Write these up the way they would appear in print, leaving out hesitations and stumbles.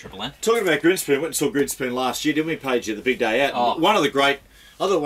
Triple N. Talking about Grinspoon, we went and saw Grinspoon last year, didn't we, Paige, at the Big Day Out? Oh. I thought one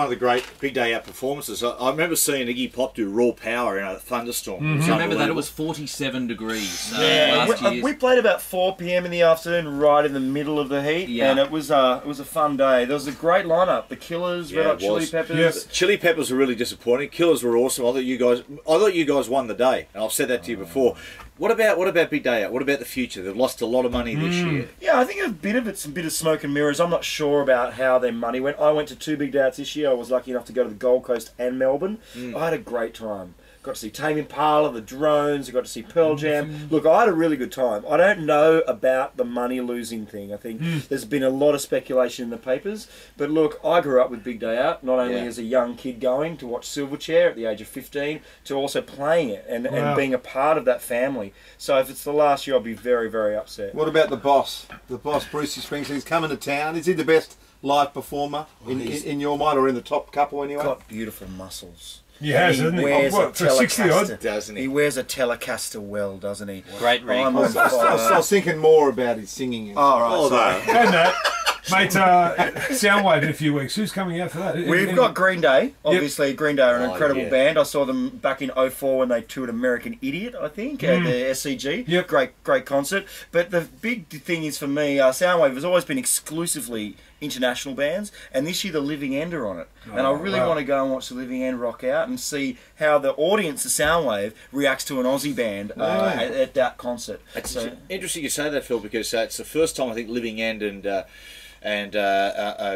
of the great Big Day Out performances. I remember seeing Iggy Pop do Raw Power in a thunderstorm. I remember that it was 47 degrees Yeah, last year. we played about 4 p.m. in the afternoon, right in the middle of the heat, and it was a fun day. There was a great lineup: the Killers, Red Hot Chili Peppers. Yes. Chili Peppers were really disappointing. Killers were awesome. I thought you guys won the day, and I've said that to you before. What about Big Day Out? What about the future? They've lost a lot of money this year. Yeah, I think a bit of it's a bit of smoke and mirrors. I'm not sure about how their money went. I went to 2 Big Day Outs this year. I was lucky enough to go to the Gold Coast and Melbourne. I had a great time. Got to see Tame Impala, the Drones. I got to see Pearl Jam. Look, I had a really good time. I don't know about the money losing thing. I think there's been a lot of speculation in the papers. But look, I grew up with Big Day Out, not only as a young kid going to watch Silverchair at the age of 15, to also playing it and being a part of that family. So if it's the last year, I'll be very, very upset. What about the boss? The boss, Brucey Springsteen's coming to town. Is he the best live performer in your mind, or in the top couple anyway? Got beautiful muscles. He has, hasn't he? Wears a for 60 odd, doesn't he? He wears a Telecaster well, doesn't he? Great ring. I was thinking more about his singing. Oh, right. Sorry. and that. Mate, Soundwave in a few weeks. Who's coming out for that? We've got Green Day. Obviously, Green Day are an incredible band. I saw them back in 04 when they toured American Idiot, I think, at the SCG. Yep. Great concert. But the big thing is for me, Soundwave has always been exclusively international bands, and this year the Living End are on it. And I really want to go and watch the Living End rock out and see how the audience of Soundwave reacts to an Aussie band at that concert. It's interesting you say that, Phil, because it's the first time I think Living End and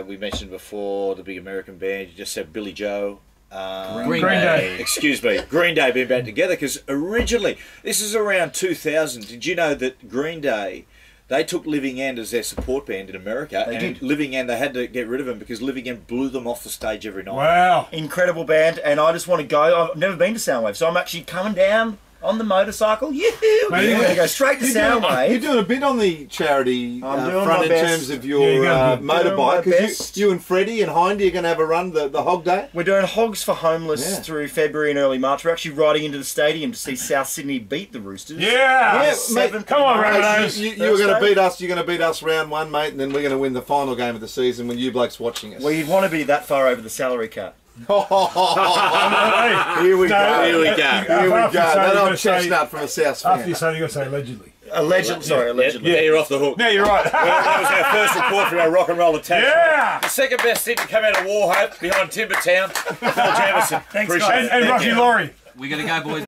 we mentioned before the big American band. You just said Billy Joe. Green Day. Excuse me, Green Day been back together, because originally, this is around 2000. Did you know that Green Day, they took Living End as their support band in America, and Living End, they had to get rid of them because Living End blew them off the stage every night. Wow. Incredible band, and I just want to go. I've never been to Soundwave, so I'm actually coming down on the motorcycle. Yoo-hoo! I'm going to go straight to Soundwave. You're doing a bit on the charity front in terms of your motorbike. Because you and Freddie and Hindy are going to have a run, the Hog Day. We're doing Hogs for Homeless through February and early March. We're actually riding into the stadium to see South Sydney beat the Roosters. Mate, come on, Rabbitohs. You're going to beat us. You're going to beat us round one, mate, and then we're going to win the final game of the season when you blokes watching us. Well, you'd want to be that far over the salary cap. Here we go. Here we go. That old chestnut from a South fan. After you say, you got to say allegedly. Allegedly. Yeah, you're off the hook. No, you're right. That was our first report from our rock and roll attack. Yeah. The second best thing to come out of Warhope behind Timbertown, Phil Jamieson. Thanks, Appreciate guys. it. And Rocky Laurie. We're going to go, boys.